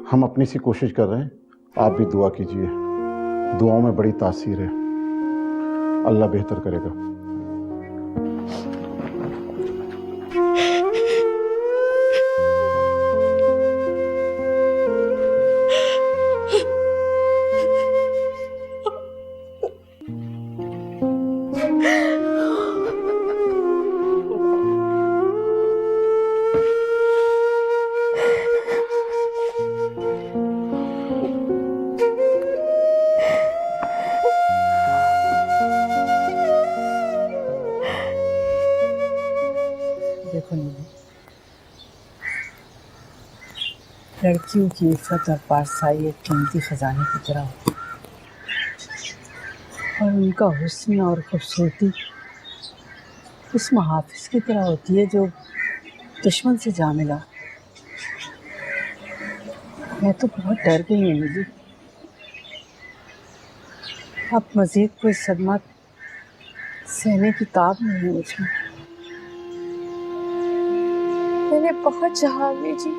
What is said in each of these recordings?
हम अपनी सी कोशिश कर रहे हैं, आप भी दुआ कीजिए। दुआओं में बड़ी तासीर है, अल्लाह बेहतर करेगा। देखो नीलू, लड़कियों की इज्जत और पारसाई एक कीमती खजाने की तरह होती है, और उनका हुस्न और खूबसूरती उस मुहाफिज की तरह होती है जो दुश्मन से जा मिला। मैं तो बहुत डर गई हूँ नीलू। अब मजीद कोई सदमा सहने की ताब नहीं है मुझमें। मैंने बहुत चाहा अम्मी जी,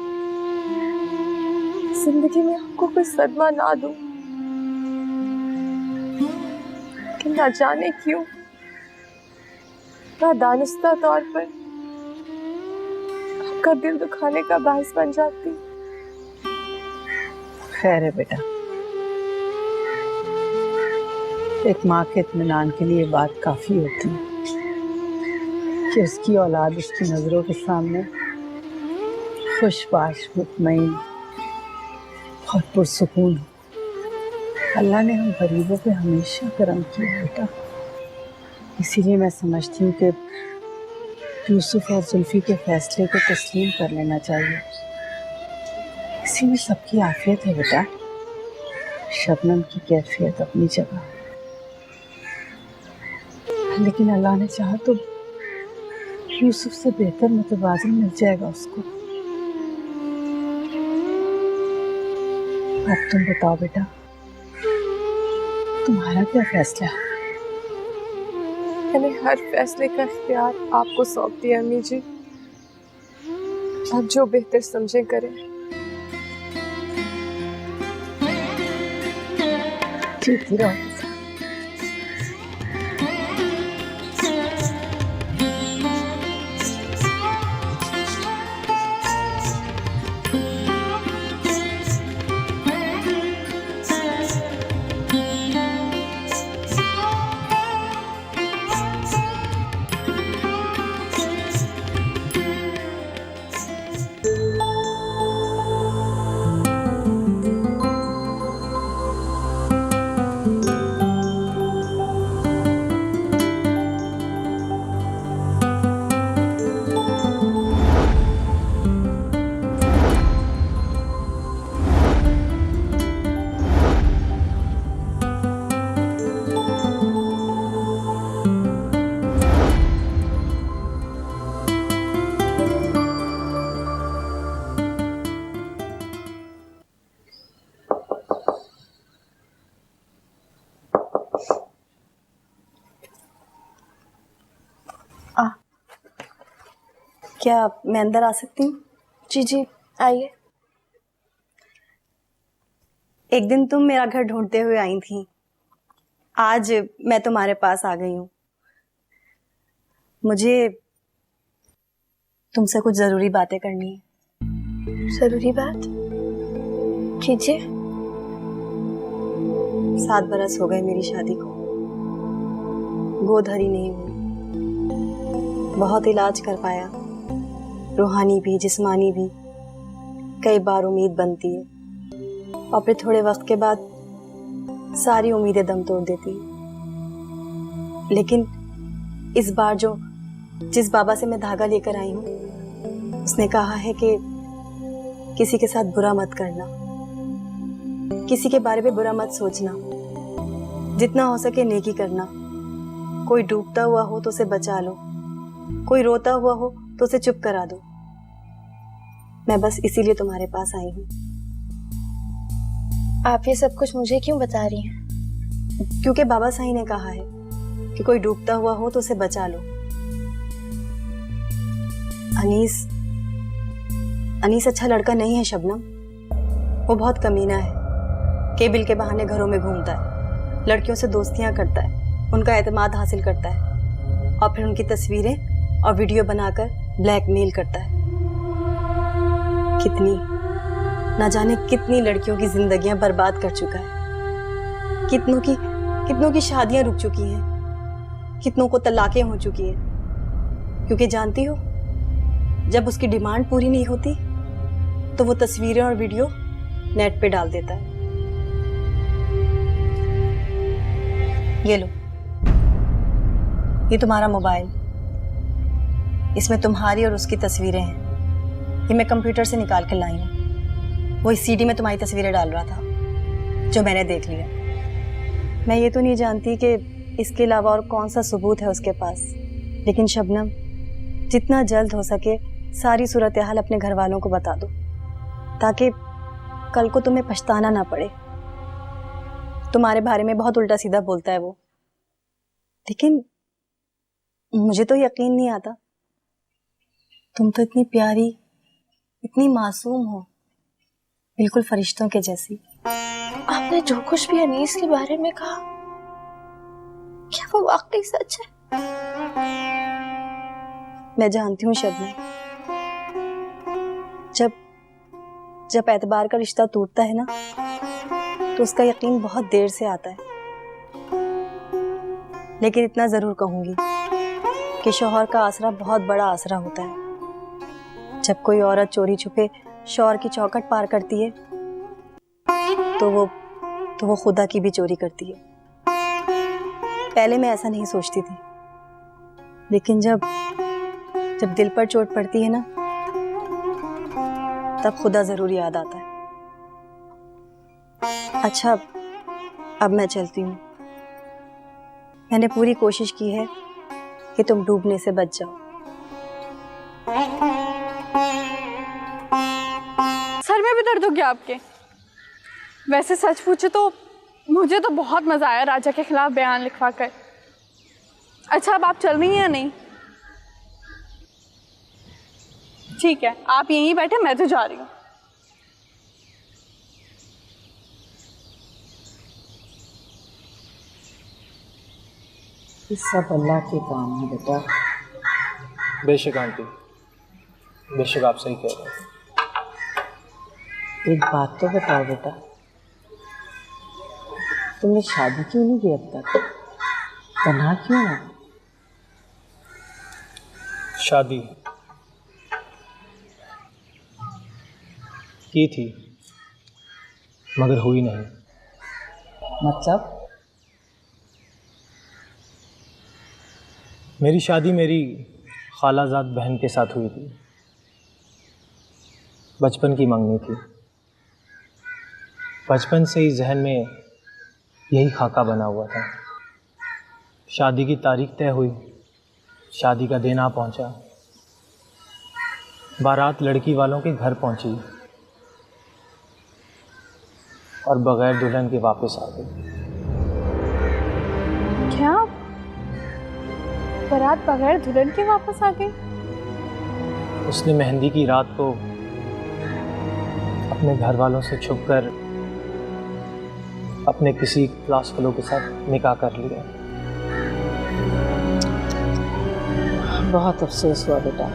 जिंदगी में आपको कोई सदमा ना दूं, कि ना जाने क्यों नादानिस्ता तौर पर आपका दिल दुखाने का बायस बन जाती। खैर है बेटा, एक माँ के इत्मीनान के लिए बात काफी होती है कि उसकी औलाद उसकी नजरों के सामने खुशबाश, मुतमईन और पुरसुकून हो। अल्लाह ने हम गरीबों पे हमेशा करम किया बेटा, इसीलिए मैं समझती हूँ कि यूसुफ और जुल्फी के फैसले को तस्लीम कर लेना चाहिए। इसी में सबकी आफियत है बेटा। शबनम की कैफियत अपनी जगह, लेकिन अल्लाह ने चाहा तो यूसुफ से बेहतर मुतबादिल मिल जाएगा उसको। अब तुम बताओ बेटा, तुम्हारा क्या फैसला है? मैंने हर फैसले का इख्तियार आपको सौंप दिया अम्मी जी, आप जो बेहतर समझे करें। ठीक ही रहो। क्या मैं अंदर आ सकती हूँ? जी जी आइए। एक दिन तुम मेरा घर ढूंढते हुए आई थी, आज मैं तुम्हारे पास आ गई हूँ। मुझे तुमसे कुछ जरूरी बातें करनी है। जरूरी बात कीजिए। 7 बरस हो गए मेरी शादी को, गोद हरी नहीं हुई। बहुत इलाज कर पाया, रूहानी भी जिस्मानी भी। कई बार उम्मीद बनती है और फिर थोड़े वक्त के बाद सारी उम्मीदें दम तोड़ देती है। लेकिन इस बार जिस बाबा से मैं धागा लेकर आई हूँ, उसने कहा है कि किसी के साथ बुरा मत करना, किसी के बारे में बुरा मत सोचना, जितना हो सके नेकी करना। कोई डूबता हुआ हो तो उसे बचा लो, कोई रोता हुआ हो तो उसे चुप करा दो। मैं बस इसीलिए तुम्हारे पास आई हूँ। आप ये सब कुछ मुझे क्यों बता रही हैं? क्योंकि बाबा साईं ने कहा है कि कोई डूबता हुआ हो तो उसे बचा लो। अनीस अच्छा लड़का नहीं है शबनम। वो बहुत कमीना है। केबिल के बहाने घरों में घूमता है, लड़कियों से दोस्तियां करता है, उनका एतमाद हासिल करता है और फिर उनकी तस्वीरें और वीडियो बनाकर ब्लैकमेल करता है। न जाने कितनी लड़कियों की जिंदगियां बर्बाद कर चुका है। कितनों की शादियां रुक चुकी हैं, कितनों को तलाकें हो चुकी हैं। क्योंकि जानती हो, जब उसकी डिमांड पूरी नहीं होती तो वो तस्वीरें और वीडियो नेट पे डाल देता है। ये लो, ये तुम्हारा मोबाइल, इसमें तुम्हारी और उसकी तस्वीरें हैं। ये मैं कंप्यूटर से निकाल कर लाई हूँ। वो इस सीडी में तुम्हारी तस्वीरें डाल रहा था, जो मैंने देख लिया। मैं ये तो नहीं जानती कि इसके अलावा और कौन सा सबूत है उसके पास, लेकिन शबनम, जितना जल्द हो सके सारी सूरत हाल अपने घर वालों को बता दो, ताकि कल को तुम्हें पछताना ना पड़े। तुम्हारे बारे में बहुत उल्टा सीधा बोलता है वो, लेकिन मुझे तो यकीन नहीं आता। तुम तो इतनी प्यारी, इतनी मासूम हो, बिल्कुल फरिश्तों के जैसी। आपने जो कुछ भी अनीस के बारे में कहा, क्या वो वाकई सच है? मैं जानती हूँ शबनम, जब एतबार का रिश्ता टूटता है ना, तो उसका यकीन बहुत देर से आता है। लेकिन इतना जरूर कहूंगी कि शौहर का आसरा बहुत बड़ा आसरा होता है। जब कोई औरत चोरी छुपे शौहर की चौखट पार करती है, तो वो खुदा की भी चोरी करती है। पहले मैं ऐसा नहीं सोचती थी, लेकिन जब दिल पर चोट पड़ती है ना, तब खुदा जरूर याद आता है। अच्छा, अब मैं चलती हूँ। मैंने पूरी कोशिश की है कि तुम डूबने से बच जाओ। सर में भी दर्द हो गया आपके? वैसे सच पूछे तो मुझे तो बहुत मजा आया राजा के खिलाफ बयान लिखवा कर। अच्छा, अब आप चल रही हैं या नहीं? ठीक है, आप यहीं बैठे, मैं तो जा रही हूँ। ये सब अल्लाह के काम है बेटा। बेशक आंटी, बेशक आप सही कह रहे हैं। एक बात तो बताओ बेटा, तुमने शादी क्यों नहीं की अब तक? तन्हा क्यों है? शादी की थी, मगर हुई नहीं। मतलब? मेरी शादी मेरी खालाजाद बहन के साथ हुई थी। बचपन की मंगनी थी। बचपन से ही जहन में यही खाका बना हुआ था। शादी की तारीख तय हुई, शादी का दिन आ पहुंचा। बारात लड़की वालों के घर पहुंची और बगैर दुल्हन के वापस आ गई। क्या बारात बगैर दुल्हन के वापस आ गई? उसने मेहंदी की रात को अपने घर वालों से छुपकर अपने किसी क्लास फेलो के साथ निकाह कर लिया। बहुत अफसोस हुआ बेटा।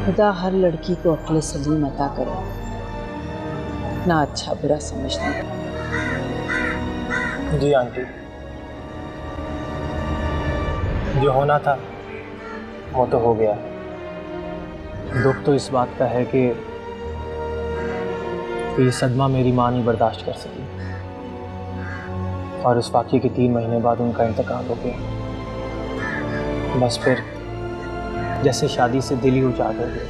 खुदा हर लड़की को अक्ल सलीम अता करे, ना अच्छा बुरा समझने। जी आंटी, जो होना था वो तो हो गया। दुख तो इस बात का है कि ये सदमा मेरी माँ नहीं बर्दाश्त कर सकी और उस वाक़ये के 3 महीने बाद उनका इंतकाल हो गया। बस फिर जैसे शादी से दिल ही उजाड़ हो गया।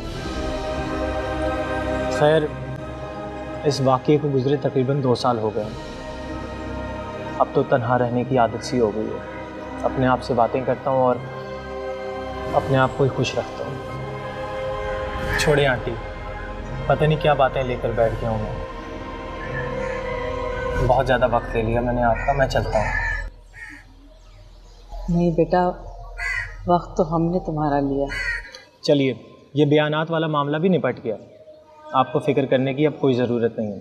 खैर, इस वाक़ये को गुजरे तकरीबन 2 साल हो गए। अब तो तन्हा रहने की आदत सी हो गई है। अपने आप से बातें करता हूँ और अपने आप को ही खुश रखता हूँ। छोड़े आंटी, पता नहीं क्या बातें लेकर बैठ गया हूँ मैं। बहुत ज़्यादा वक्त ले लिया मैंने आपका, मैं चलता हूँ। नहीं बेटा, वक्त तो हमने तुम्हारा लिया। चलिए, ये बयानात वाला मामला भी निपट गया। आपको फिक्र करने की अब कोई ज़रूरत नहीं है।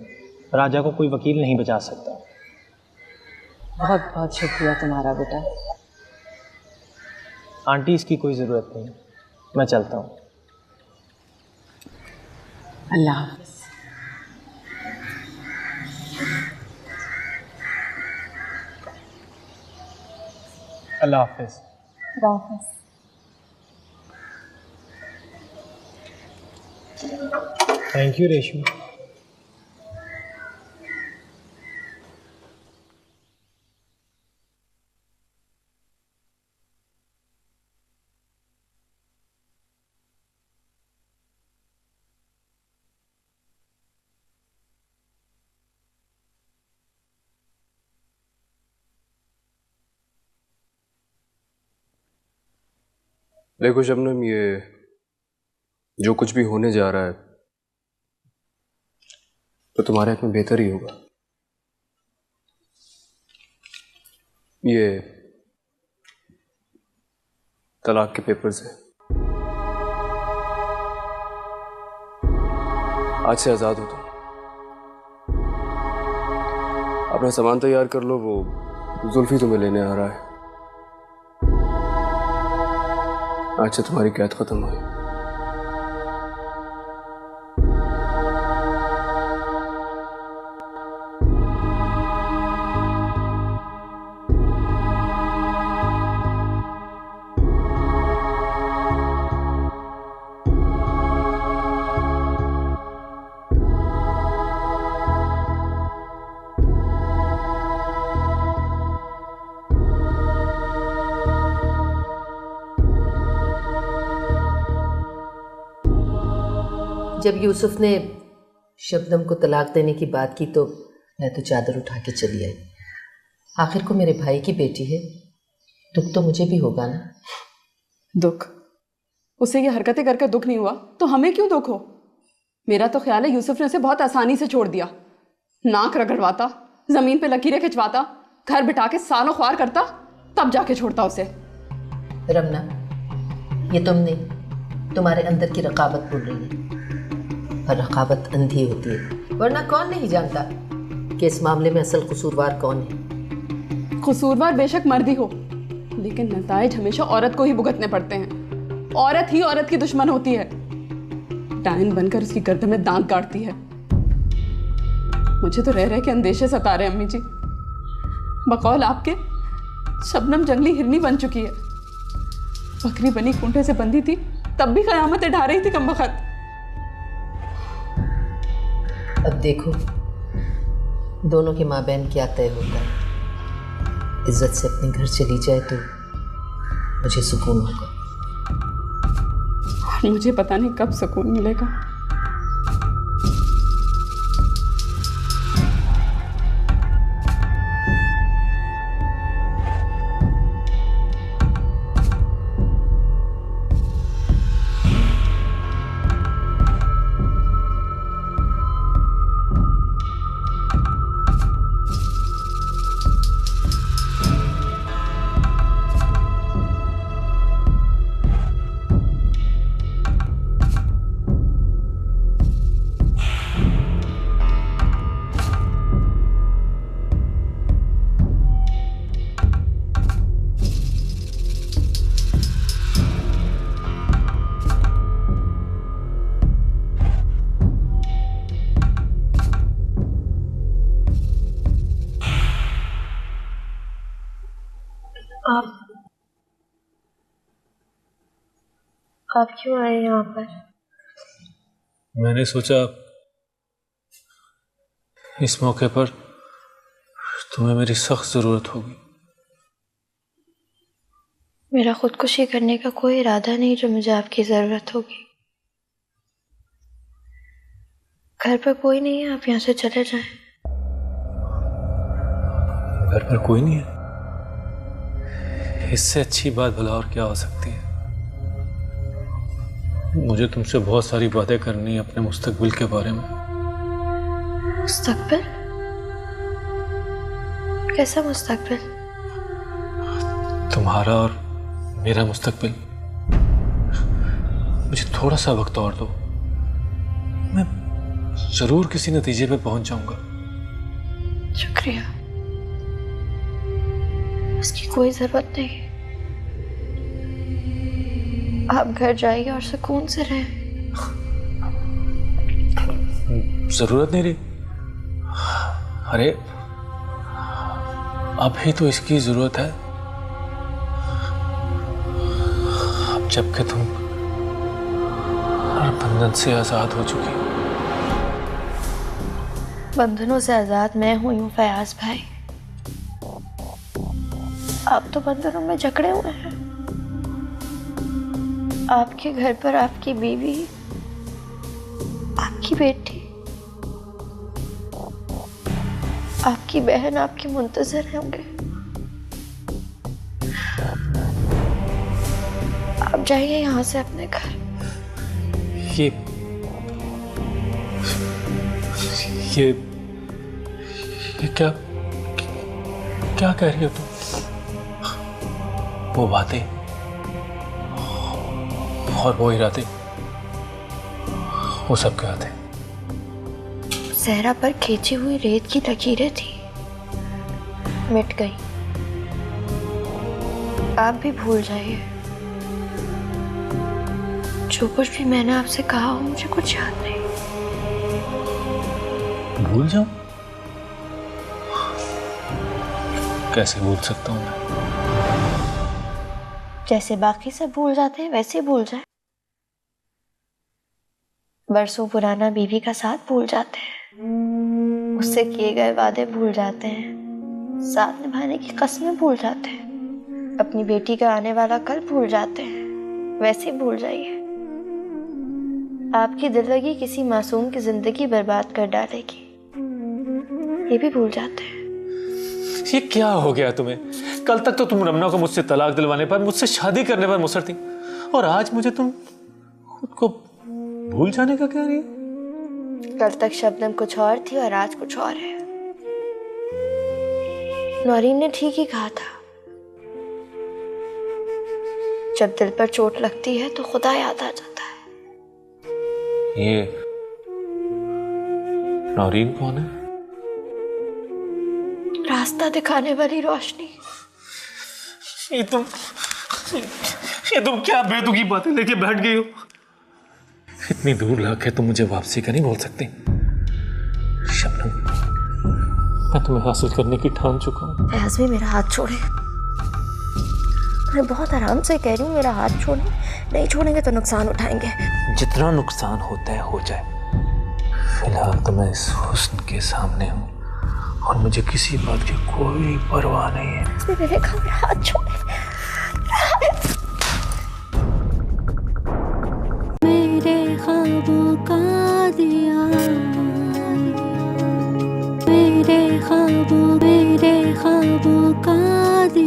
राजा को कोई वकील नहीं बचा सकता। बहुत बहुत शुक्रिया तुम्हारा बेटा। आंटी, इसकी कोई ज़रूरत नहीं, मैं चलता हूँ। अल्लाह हाफ़िज़। अल्लाह हाफ़िज़। थैंक यू रेशमी। देखो शबनम, ये जो कुछ भी होने जा रहा है तो तुम्हारे हाथ में बेहतर ही होगा। ये तलाक के पेपर्स हैं, आज से आज़ाद हो तुम। अपना सामान तैयार कर लो, वो जुल्फी तुम्हें लेने आ रहा है। आज से तुम्हारी कैद खत्म हुई। जब यूसुफ ने शबनम को तलाक देने की बात की तो मैं तो चादर उठा के चली आई। आखिर को मेरे भाई की बेटी है, दुख तो मुझे भी होगा ना। दुख? उसे ये हरकतें करके दुख नहीं हुआ तो हमें क्यों दुख हो? मेरा तो ख्याल है यूसुफ ने उसे बहुत आसानी से छोड़ दिया। नाक रगड़वाता, जमीन पे लकीरें खिंचवाता, घर बिठा के सालों ख्वार करता, तब जाके छोड़ता उसे। रमना, ये तुम नहीं, तुम्हारे अंदर की रकाबत बोल रही है। और रकाबत अंधी होती है, वरना कौन नहीं जानता कि इस मामले में असल कसूरवार कौन है। कसूरवार बेशक मर्दी हो, लेकिन नताइज हमेशा औरत को ही भुगतने पड़ते हैं। औरत ही औरत की दुश्मन होती है, डायन बनकर उसकी गर्दन में दांत काटती है। मुझे तो रह रह के अंदेशे सता रहे अम्मी जी। बकौल आपके, शबनम जंगली हिरनी बन चुकी है। बकरी बनी खूंटे से बंधी थी तब भी कयामतें ढा रही थी कमबख्त। अब देखो दोनों के माँ बहन क्या तय होता है। इज्जत से अपने घर चली जाए तो मुझे सुकून होगा। मुझे पता नहीं कब सुकून मिलेगा। आप क्यों आए यहाँ पर? मैंने सोचा इस मौके पर तुम्हें मेरी सख्त जरूरत होगी। मेरा खुदकुशी करने का कोई इरादा नहीं जो मुझे आपकी जरूरत होगी। घर पर कोई नहीं है, आप यहाँ से चले जाएं। घर पर कोई नहीं है? इससे अच्छी बात भला और क्या हो सकती है। मुझे तुमसे बहुत सारी बातें करनी है अपने मुस्तकबिल के बारे में। मुस्तकबिल? कैसा मुस्तकबिल? तुम्हारा और मेरा मुस्तकबिल। मुझे थोड़ा सा वक्त और दो, जरूर किसी नतीजे पे पहुंच जाऊंगा। शुक्रिया, उसकी कोई जरूरत नहीं। आप घर जाइए और सुकून से रहें। जरूरत नहीं रही। अरे अभी तो इसकी जरूरत है, अब जबकि तुम हर बंधन से आजाद हो चुकी। बंधनों से आजाद मैं हुई हूँ फयाज भाई, आप तो बंधनों में जकड़े हुए हैं। आपके घर पर आपकी बीवी, आपकी बेटी, आपकी बहन आपके मुंतजर होंगे। आप जाइए यहाँ से अपने घर। ये क्या क्या कह रही हो तुम? वो बातें और वो इरादे, वो सब क्या थे? सहरा पर खींची हुई रेत की लकीरें थी, मिट गई। आप भी भूल जाइए। जो कुछ भी मैंने आपसे कहा हो, मुझे कुछ याद नहीं। भूल जाऊं? कैसे भूल सकता हूं मैं? जैसे बाकी सब भूल जाते हैं वैसे भूल जाए। बरसों पुराना बीवी का साथ भूल जाते हैं, उससे किए गए वादे भूल जाते हैं, साथ निभाने की कस्में भूल जाते हैं, अपनी बेटी का आने वाला कल भूल जाते हैं। वैसे ही भूल जाइए। आपकी दिललगी किसी मासूम की जिंदगी बर्बाद कर डालेगी, ये भी भूल जाते हैं। ये क्या हो गया तुम्हें? कल तक तो तुम रमना को मुझसे तलाक दिलवाने पर, मुझसे शादी करने पर मुसर थी, और आज मुझे तुम खुद को भूल जाने का कह रही हो? कल तक शबनम कुछ और थी और आज कुछ और है। नौरीन ने ठीक ही कहा था, जब दिल पर चोट लगती है तो खुदा याद आ जाता है। ये नौरीन कौन है? रास्ता दिखाने वाली रोशनी। ये तुम क्या बेतुकी बातें लेके बैठ गई हो? इतनी दूर लाके तुम मुझे वापसी का नहीं बोल सकती। शबनम, मैं तुम्हें हासिल करने की ठान चुका हूँ। फयाज भी मेरा हाथ छोड़े, मैं बहुत आराम से कह रही हूँ, मेरा हाथ छोड़े। नहीं छोड़ेंगे तो नुकसान उठाएंगे। जितना नुकसान होता है हो जाए, फिलहाल तो मैं इस हुस्न के सामने हूँ और मुझे किसी बात की कोई परवाह नहीं है। मेरे हाथ छोड़े। मेरे ख्वाबों का दिया, मेरे ख्वाबों का दिया।